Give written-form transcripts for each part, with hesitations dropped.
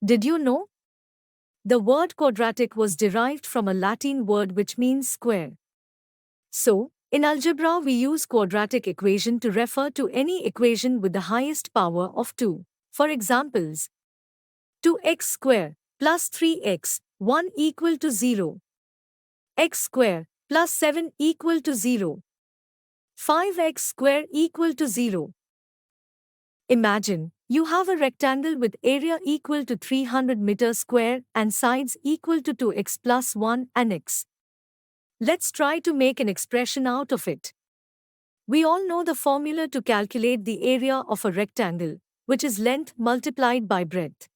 Did you know? The word quadratic was derived from a Latin word which means square. So, in algebra we use quadratic equation to refer to any equation with the highest power of 2. For examples, 2x square plus 3x 1 equal to 0, x square plus 7 equal to 0, 5x square equal to 0. Imagine, you have a rectangle with area equal to 300 meters square and sides equal to 2x plus 1 and x. Let's try to make an expression out of it. We all know the formula to calculate the area of a rectangle, which is length multiplied by breadth.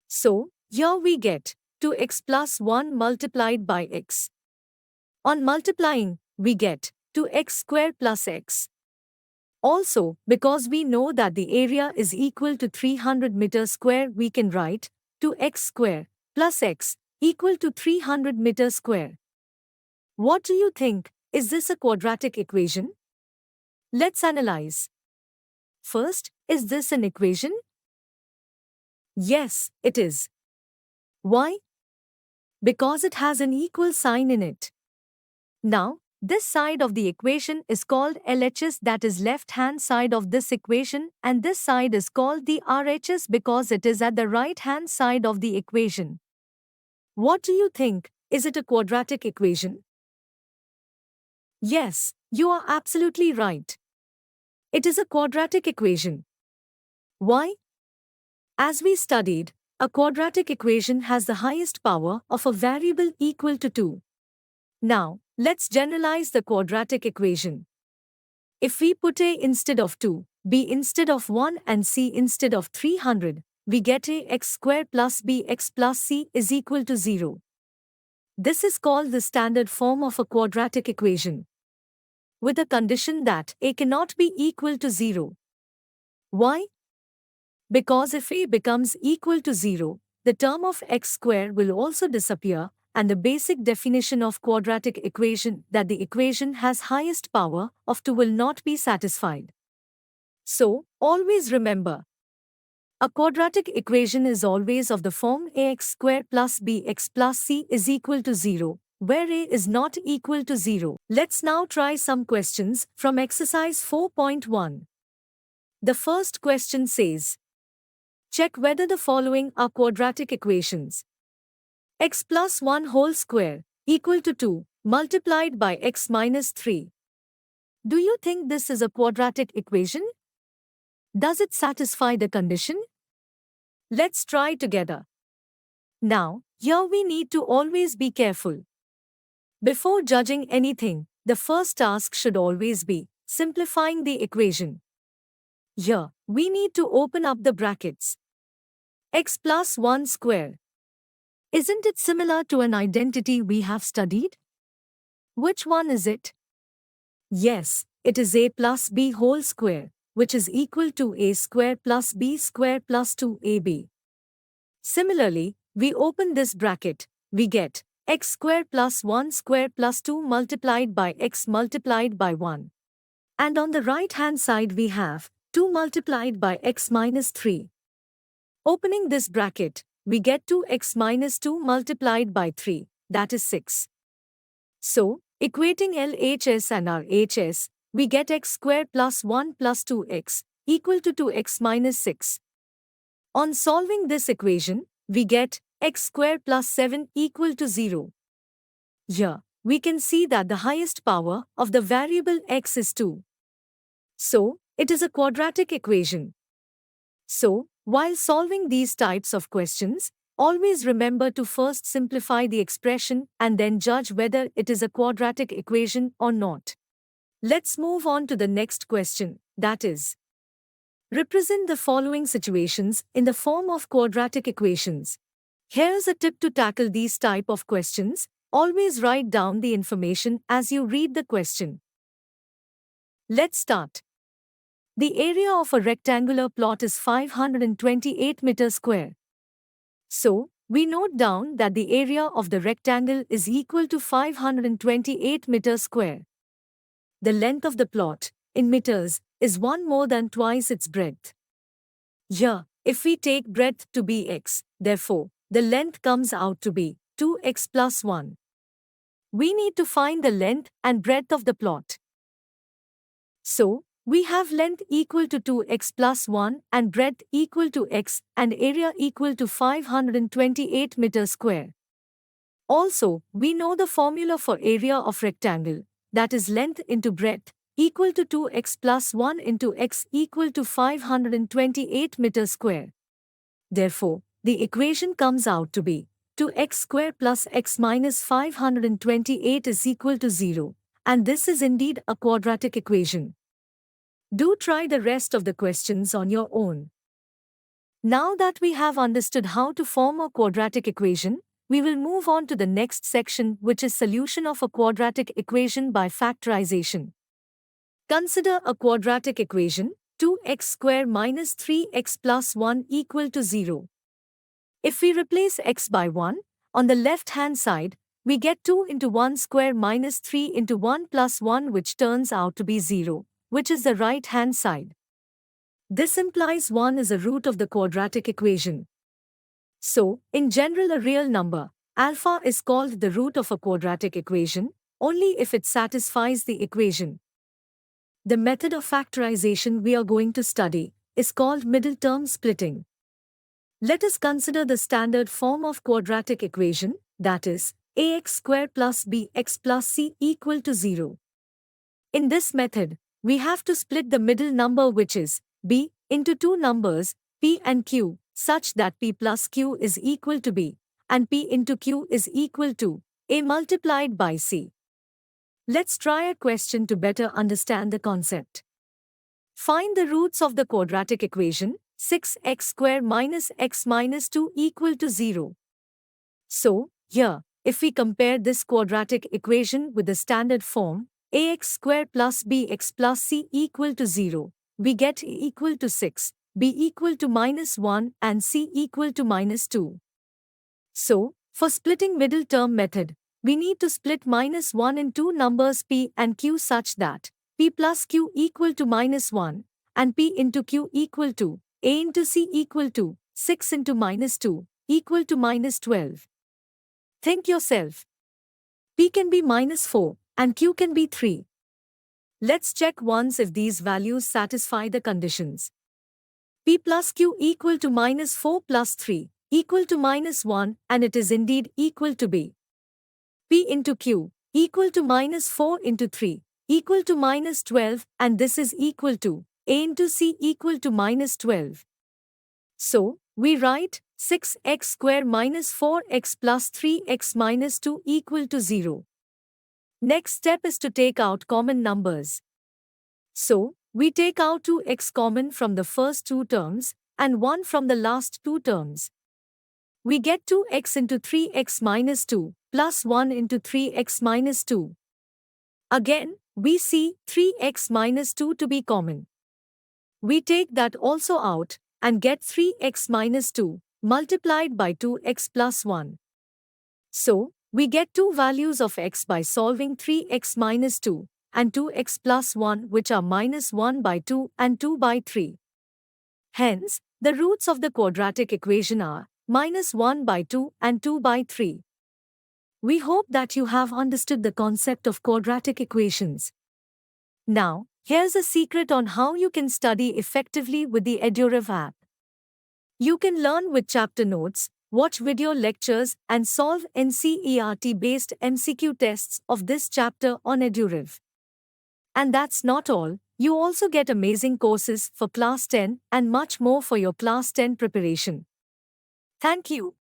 So, here we get 2x plus 1 multiplied by x. On multiplying, we get 2x square plus x. Also, because we know that the area is equal to 300 meters square, we can write 2x square plus x equal to 300 meters square. What do you think? Is this a quadratic equation? Let's analyze. First, is this an equation? Yes, it is. Why? Because it has an equal sign in it. Now, this side of the equation is called LHS, that is left-hand side of this equation, and this side is called the RHS because it is at the right-hand side of the equation. What do you think? Is it a quadratic equation? Yes, you are absolutely right. It is a quadratic equation. Why? As we studied, a quadratic equation has the highest power of a variable equal to 2. Now, let's generalize the quadratic equation. If we put a instead of 2, b instead of 1 and c instead of 300, we get a x square plus bx plus c is equal to 0. This is called the standard form of a quadratic equation, with a condition that a cannot be equal to 0. Why? Because if a becomes equal to 0, the term of x square will also disappear, and the basic definition of quadratic equation that the equation has highest power of 2 will not be satisfied. So, always remember, a quadratic equation is always of the form ax square plus bx plus c is equal to 0, where a is not equal to 0. Let's now try some questions from exercise 4.1. The first question says, check whether the following are quadratic equations. X plus 1 whole square equal to 2 multiplied by x minus 3. Do you think this is a quadratic equation? Does it satisfy the condition? Let's try together. Now, here we need to always be careful. Before judging anything, the first task should always be simplifying the equation. Here, we need to open up the brackets. X plus 1 square. Isn't it similar to an identity we have studied? Which one is it? Yes, it is a plus b whole square, which is equal to a square plus b square plus 2ab. Similarly, we open this bracket, we get x square plus 1 square plus 2 multiplied by x multiplied by 1. And on the right-hand side we have 2 multiplied by x minus 3. Opening this bracket, we get 2x minus 2 multiplied by 3, that is 6. So, equating LHS and RHS, we get x square plus 1 plus 2x equal to 2x minus 6. On solving this equation, we get x square plus 7 equal to 0. Here, we can see that the highest power of the variable x is 2. So, it is a quadratic equation. So, while solving these types of questions, always remember to first simplify the expression and then judge whether it is a quadratic equation or not. Let's move on to the next question, that is, represent the following situations in the form of quadratic equations. Here's a tip to tackle these type of questions. Always write down the information as you read the question. Let's start. The area of a rectangular plot is 528 meters square. So, we note down that the area of the rectangle is equal to 528 meters square. The length of the plot, in meters, is 1 more than twice its breadth. Here, If we take breadth to be x, therefore, the length comes out to be 2x plus 1. We need to find the length and breadth of the plot. So, we have length equal to 2x plus 1 and breadth equal to x and area equal to 528 meters square. Also, we know the formula for area of rectangle, that is length into breadth, equal to 2x plus 1 into x equal to 528 meters square. Therefore, the equation comes out to be 2x square plus x minus 528 is equal to 0, and this is indeed a quadratic equation. Do try the rest of the questions on your own. Now that we have understood how to form a quadratic equation, we will move on to the next section, which is solution of a quadratic equation by factorization. Consider a quadratic equation, 2x square minus 3x plus 1 equal to 0. If we replace x by 1, on the left-hand side, we get 2 into 1 square minus 3 into 1 plus 1, which turns out to be 0, which is the right-hand side. This implies 1 is a root of the quadratic equation. So, in general, a real number, alpha, is called the root of a quadratic equation, only if it satisfies the equation. The method of factorization we are going to study is called middle term splitting. Let us consider the standard form of quadratic equation, that is, ax squared plus bx plus c equal to 0. In this method, we have to split the middle number, which is b, into two numbers, p and q, such that p plus q is equal to b, and p into q is equal to a multiplied by c. Let's try a question to better understand the concept. Find the roots of the quadratic equation, 6x squared minus x minus 2 equal to 0. So, here, if we compare this quadratic equation with the standard form, ax squared plus bx plus c equal to 0, we get a equal to 6, b equal to minus 1 and c equal to minus 2. So, for splitting middle term method, we need to split minus 1 in two numbers p and q such that p plus q equal to minus 1 and p into q equal to a into c equal to 6 into minus 2 equal to minus 12. Think yourself. P can be minus 4 and q can be 3. Let's check once if these values satisfy the conditions. P plus q equal to minus 4 plus 3 equal to minus 1, and it is indeed equal to b. P into q equal to minus 4 into 3 equal to minus 12, and this is equal to a into c equal to minus 12. So, we write 6x squared minus 4x plus 3x minus 2 equal to 0. Next step is to take out common numbers. So, we take out 2x common from the first two terms and 1 from the last two terms. We get 2x into 3x minus 2 plus 1 into 3x minus 2. Again, we see 3x minus 2 to be common. We take that also out and get 3x minus 2 multiplied by 2x plus 1. So, we get two values of x by solving 3x minus 2 and 2x plus 1, which are minus 1 by 2 and 2 by 3. Hence, the roots of the quadratic equation are minus 1 by 2 and 2 by 3. We hope that you have understood the concept of quadratic equations. Now, here's a secret on how you can study effectively with the Edurev app. You can learn with chapter notes, watch video lectures, and solve NCERT-based MCQ tests of this chapter on Edurev. And that's not all, you also get amazing courses for Class 10 and much more for your Class 10 preparation. Thank you.